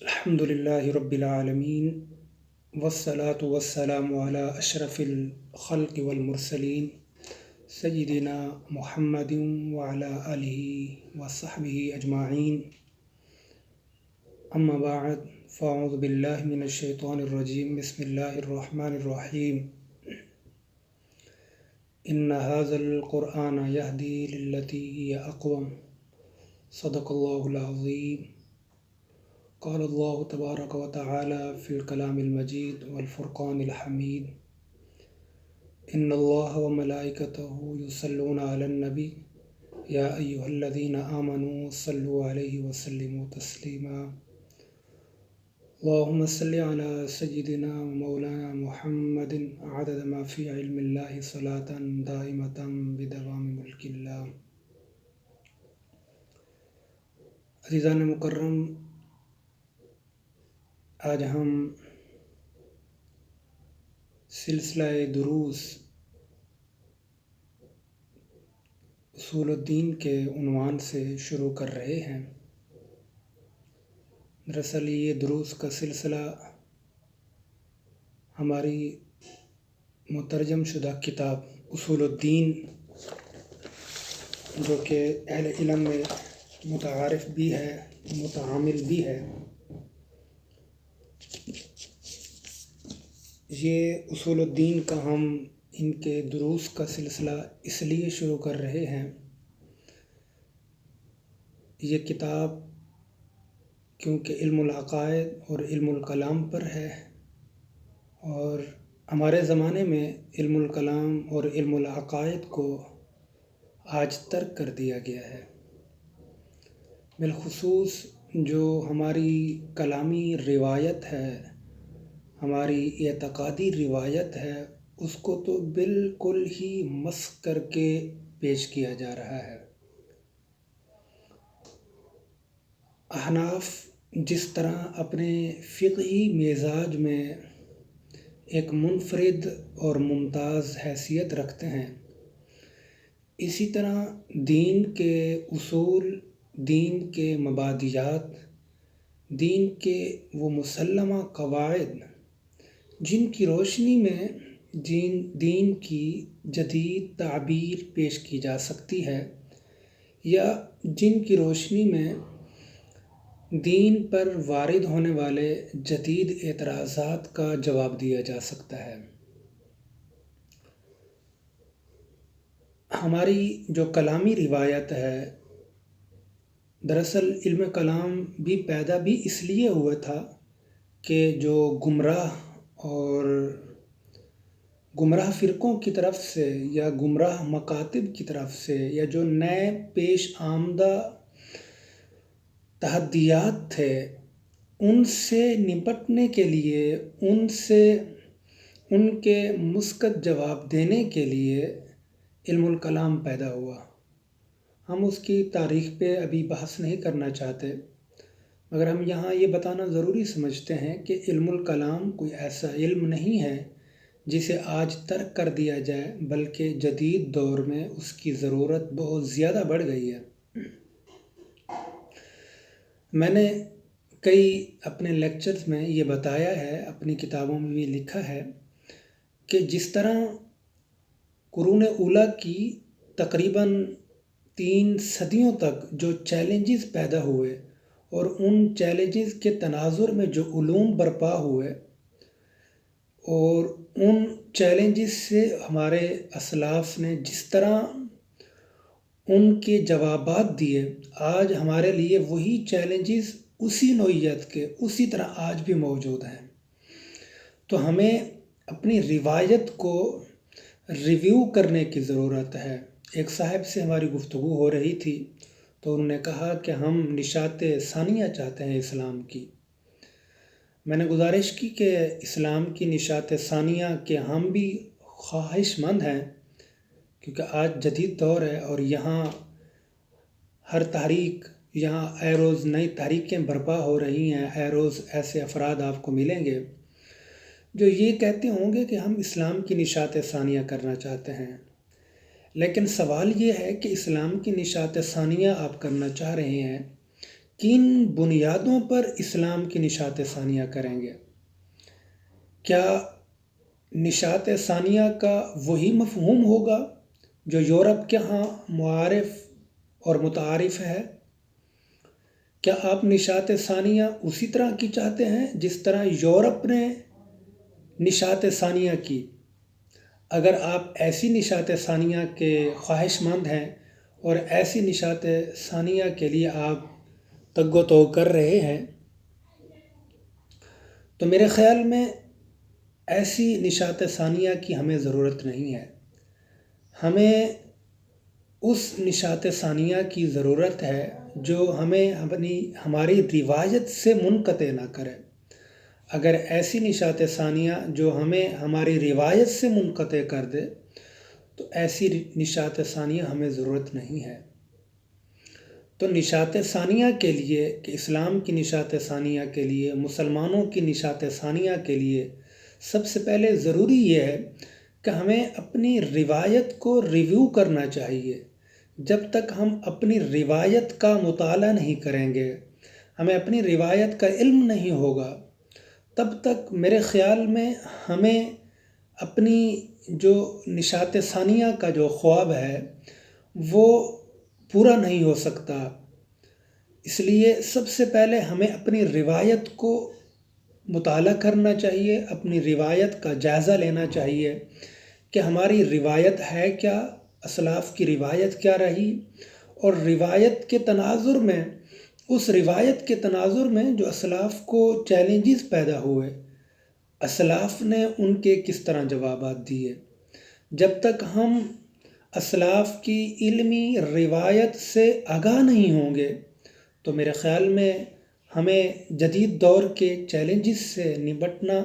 الحمد لله رب العالمين والصلاة والسلام على أشرف الخلق والمرسلين سيدنا محمد وعلى آله وصحبه أجمعين أما بعد فأعوذ بالله من الشيطان الرجيم بسم الله الرحمن الرحيم إن هذا القرآن يهدي للتي هي أقوم صدق الله العظيم قال الله تبارك وتعالى في الكلام المجيد والفرقان الحميد إن الله وملائكته يصلون على النبي يا أيها الذين آمنوا صلوا عليه وسلموا تسليما اللهم صل على سيدنا ومولانا محمد عدد ما في علم الله صلاة دائمة بدوام ملك الله. عزیزان مکرم، آج ہم سلسلہ دروس اصول الدین کے عنوان سے شروع کر رہے ہیں۔ دراصل یہ دروس کا سلسلہ ہماری مترجم شدہ کتاب اصول الدین، جو کہ اہل علم میں متعارف بھی ہے، متعامل بھی ہے، یہ اصول الدین کا ہم ان کے دروس کا سلسلہ اس لیے شروع کر رہے ہیں۔ یہ کتاب کیونکہ علم العقائد اور علم الکلام پر ہے، اور ہمارے زمانے میں علم الکلام اور علم العقائد کو آج ترک کر دیا گیا ہے۔ بالخصوص جو ہماری کلامی روایت ہے، ہماری اعتقادی روایت ہے، اس کو تو بالکل ہی مسخ کر کے پیش کیا جا رہا ہے۔ احناف جس طرح اپنے فقہی مزاج میں ایک منفرد اور ممتاز حیثیت رکھتے ہیں، اسی طرح دین کے اصول، دین کے مبادیات، دین کے وہ مسلمہ قواعد جن کی روشنی میں دین کی جدید تعبیر پیش کی جا سکتی ہے، یا جن کی روشنی میں دین پر وارد ہونے والے جدید اعتراضات کا جواب دیا جا سکتا ہے۔ ہماری جو کلامی روایت ہے، دراصل علم کلام بھی پیدا بھی اس لیے ہوا تھا کہ جو گمراہ فرقوں کی طرف سے یا گمراہ مکاتب کی طرف سے، یا جو نئے پیش آمدہ تحدیات تھے، ان سے نپٹنے کے لیے، ان کے مثبت جواب دینے کے لیے علم الکلام پیدا ہوا۔ ہم اس کی تاریخ پہ ابھی بحث نہیں کرنا چاہتے، مگر ہم یہاں یہ بتانا ضروری سمجھتے ہیں کہ علم الکلام کوئی ایسا علم نہیں ہے جسے آج ترک کر دیا جائے، بلکہ جدید دور میں اس کی ضرورت بہت زیادہ بڑھ گئی ہے۔ میں نے کئی اپنے لیکچرز میں یہ بتایا ہے، اپنی کتابوں میں بھی لکھا ہے، کہ جس طرح قرون اولیٰ کی تقریباً 3 صدیوں تک جو چیلنجز پیدا ہوئے، اور ان چیلنجز کے تناظر میں جو علوم برپا ہوئے، اور ان چیلنجز سے ہمارے اسلاف نے جس طرح ان کے جوابات دیے، آج ہمارے لیے وہی چیلنجز اسی نوعیت کے اسی طرح آج بھی موجود ہیں۔ تو ہمیں اپنی روایت کو ریویو کرنے کی ضرورت ہے۔ ایک صاحب سے ہماری گفتگو ہو رہی تھی، تو انہوں نے کہا کہ ہم نشات ثانیہ چاہتے ہیں اسلام کی۔ میں نے گزارش کی کہ اسلام کی نشات ثانیہ کے ہم بھی خواہش مند ہیں، کیونکہ آج جدید دور ہے، اور یہاں ہر تحریک، یہاں اے روز نئی تحریکیں برپا ہو رہی ہیں، اے روز ایسے افراد آپ کو ملیں گے جو یہ کہتے ہوں گے کہ ہم اسلام کی نشات ثانیہ کرنا چاہتے ہیں۔ لیکن سوال یہ ہے کہ اسلام کی نشات ثانیہ آپ کرنا چاہ رہے ہیں، کن بنیادوں پر اسلام کی نشات ثانیہ کریں گے؟ کیا نشات ثانیہ کا وہی مفہوم ہوگا جو یورپ کے ہاں معارف اور متعارف ہے؟ کیا آپ نشات ثانیہ اسی طرح کی چاہتے ہیں جس طرح یورپ نے نشات ثانیہ کی؟ اگر آپ ایسی نشات ثانیہ کے خواہش مند ہیں اور ایسی نشات ثانیہ کے لیے آپ تگ و تو کر رہے ہیں تو میرے خیال میں ایسی نشات ثانیہ کی ہمیں ضرورت نہیں ہے۔ ہمیں اس نشات ثانیہ کی ضرورت ہے جو ہمیں ہماری روایت سے منقطع نہ کرے۔ اگر ایسی نشات ثانیہ جو ہمیں ہماری روایت سے منقطع کر دے تو ایسی نشات ثانیہ ہمیں ضرورت نہیں ہے۔ تو نشات ثانیہ کے لیے کہ اسلام کی نشات ثانیہ کے لیے، مسلمانوں کی نشات ثانیہ کے لیے سب سے پہلے ضروری یہ ہے کہ ہمیں اپنی روایت کو ریویو کرنا چاہیے۔ جب تک ہم اپنی روایت کا مطالعہ نہیں کریں گے، ہمیں اپنی روایت کا علم نہیں ہوگا، تب تک میرے خیال میں ہمیں اپنی جو نشات ثانیہ کا جو خواب ہے وہ پورا نہیں ہو سکتا۔ اس لیے سب سے پہلے ہمیں اپنی روایت کو مطالعہ کرنا چاہیے، اپنی روایت کا جائزہ لینا چاہیے کہ ہماری روایت ہے کیا، اسلاف کی روایت کیا رہی، اور روایت کے تناظر میں، اس روایت کے تناظر میں جو اسلاف کو چیلنجز پیدا ہوئے، اسلاف نے ان کے کس طرح جوابات دیے۔ جب تک ہم اسلاف کی علمی روایت سے آگاہ نہیں ہوں گے تو میرے خیال میں ہمیں جدید دور کے چیلنجز سے نمٹنا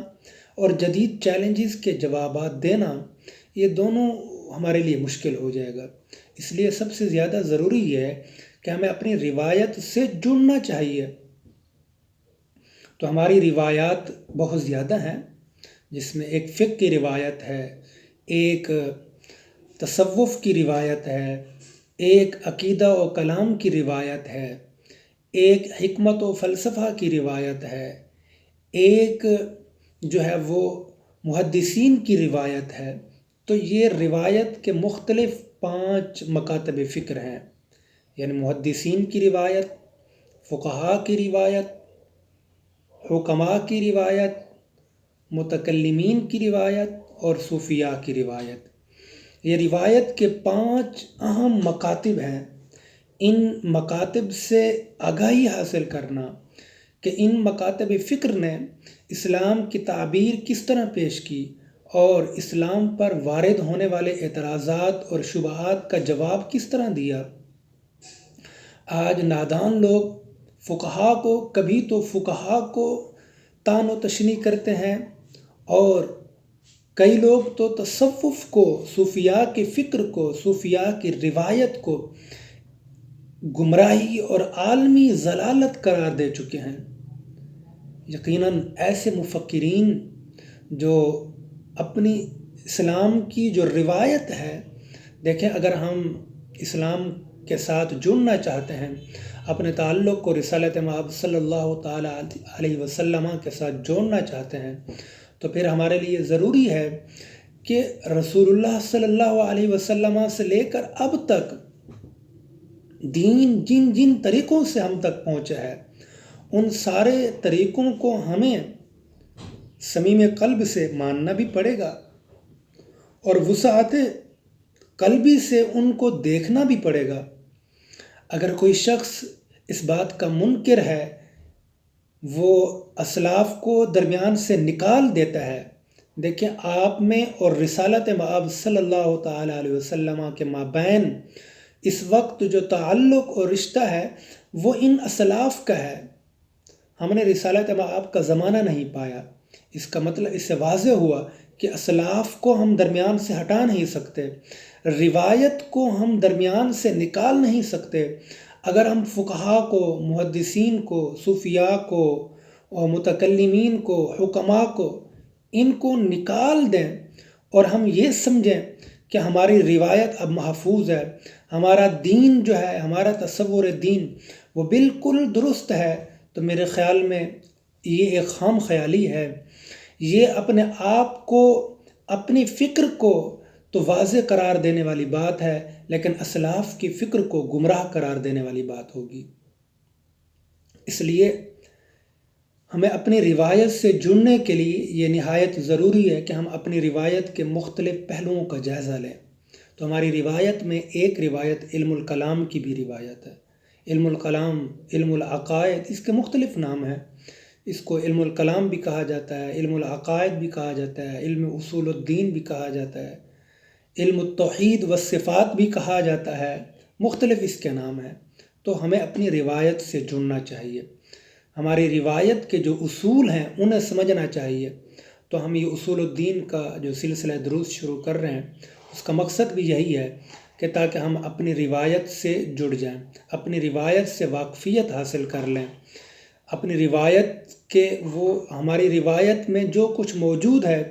اور جدید چیلنجز کے جوابات دینا، یہ دونوں ہمارے لیے مشکل ہو جائے گا۔ اس لیے سب سے زیادہ ضروری یہ ہے کہ ہمیں اپنی روایت سے جڑنا چاہیے۔ تو ہماری روایات بہت زیادہ ہیں، جس میں ایک فقہ کی روایت ہے، ایک تصوف کی روایت ہے، ایک عقیدہ و کلام کی روایت ہے، ایک حکمت و فلسفہ کی روایت ہے، ایک جو ہے وہ محدثین کی روایت ہے۔ تو یہ روایت کے مختلف 5 مکاتب فکر ہیں، یعنی محدثین کی روایت، فقہاء کی روایت، حکماء کی روایت، متکلمین کی روایت اور صوفیاء کی روایت۔ یہ روایت کے 5 اہم مکاتب ہیں۔ ان مکاتب سے آگاہی حاصل کرنا کہ ان مکاتب فکر نے اسلام کی تعبیر کس طرح پیش کی اور اسلام پر وارد ہونے والے اعتراضات اور شبہات کا جواب کس طرح دیا۔ آج نادان لوگ کبھی تو فقہاء کو طعن و تشنیع کرتے ہیں، اور کئی لوگ تو تصوف کو، صوفیاء کے فکر کو، صوفیاء کی روایت کو گمراہی اور عالمی ضلالت قرار دے چکے ہیں۔ یقیناً ایسے مفکرین جو اپنی اسلام کی جو روایت ہے، دیکھیں اگر ہم اسلام کے ساتھ جڑنا چاہتے ہیں، اپنے تعلق کو رسالت مآب صلی اللہ تعالیٰ علیہ وسلم کے ساتھ جوڑنا چاہتے ہیں، تو پھر ہمارے لیے ضروری ہے کہ رسول اللہ صلی اللہ علیہ وسلم سے لے کر اب تک دین جن جن طریقوں سے ہم تک پہنچا ہے، ان سارے طریقوں کو ہمیں صمیم قلب سے ماننا بھی پڑے گا اور وسعت قلبی سے ان کو دیکھنا بھی پڑے گا۔ اگر کوئی شخص اس بات کا منکر ہے، وہ اسلاف کو درمیان سے نکال دیتا ہے، دیکھیں آپ میں اور رسالت مآب صلی اللہ تعالیٰ علیہ وسلم کے مابین اس وقت جو تعلق اور رشتہ ہے وہ ان اسلاف کا ہے۔ ہم نے رسالت مآب کا زمانہ نہیں پایا، اس کا مطلب اس سے واضح ہوا کہ اسلاف کو ہم درمیان سے ہٹا نہیں سکتے، روایت کو ہم درمیان سے نکال نہیں سکتے۔ اگر ہم فقہاء کو، محدثین کو، صوفیاء کو اور متکلمین کو، حکماء کو، ان کو نکال دیں اور ہم یہ سمجھیں کہ ہماری روایت اب محفوظ ہے، ہمارا دین جو ہے، ہمارا تصور دین وہ بالکل درست ہے، تو میرے خیال میں یہ ایک خام خیالی ہے. یہ اپنے آپ کو، اپنی فکر کو تو واضح قرار دینے والی بات ہے، لیکن اسلاف کی فکر کو گمراہ قرار دینے والی بات ہوگی. اس لیے ہمیں اپنی روایت سے جڑنے کے لیے یہ نہایت ضروری ہے کہ ہم اپنی روایت کے مختلف پہلوؤں کا جائزہ لیں. تو ہماری روایت میں ایک روایت علم الکلام کی بھی روایت ہے. علم الکلام، علم العقائد، اس کے مختلف نام ہیں. اس کو علم الکلام بھی کہا جاتا ہے، علم العقائد بھی کہا جاتا ہے، علم اصول الدین بھی کہا جاتا ہے، علم التوحید والصفات بھی کہا جاتا ہے. مختلف اس کے نام ہیں. تو ہمیں اپنی روایت سے جڑنا چاہیے، ہماری روایت کے جو اصول ہیں انہیں سمجھنا چاہیے. تو ہم یہ اصول الدین کا جو سلسلہ دروس شروع کر رہے ہیں، اس کا مقصد بھی یہی ہے کہ تاکہ ہم اپنی روایت سے جڑ جائیں، اپنی روایت سے واقفیت حاصل کر لیں. اپنی روایت کے ہماری روایت میں جو کچھ موجود ہے،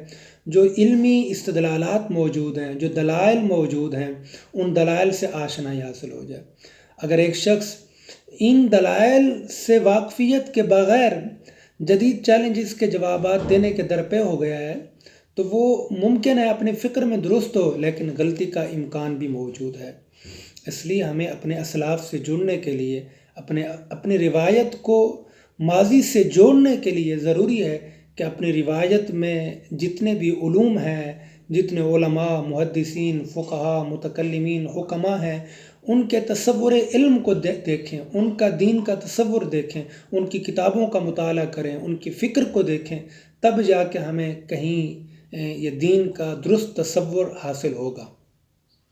جو علمی استدلالات موجود ہیں، جو دلائل موجود ہیں، ان دلائل سے آشنائی حاصل ہو جائے. اگر ایک شخص ان دلائل سے واقفیت کے بغیر جدید چیلنجز کے جوابات دینے کے درپے ہو گیا ہے، تو وہ ممکن ہے اپنے فکر میں درست ہو، لیکن غلطی کا امکان بھی موجود ہے. اس لیے ہمیں اپنے اسلاف سے جڑنے کے لیے، اپنی روایت کو ماضی سے جوڑنے کے لیے ضروری ہے کہ اپنی روایت میں جتنے بھی علوم ہیں، جتنے علماء، محدثین، فقہاء، متکلمین، حکماء ہیں، ان کے تصور علم کو دیکھیں، ان کا دین کا تصور دیکھیں، ان کی کتابوں کا مطالعہ کریں، ان کی فکر کو دیکھیں، تب جا کے ہمیں کہیں یہ دین کا درست تصور حاصل ہوگا.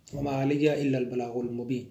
وما علیہ الا البلاغ المبین.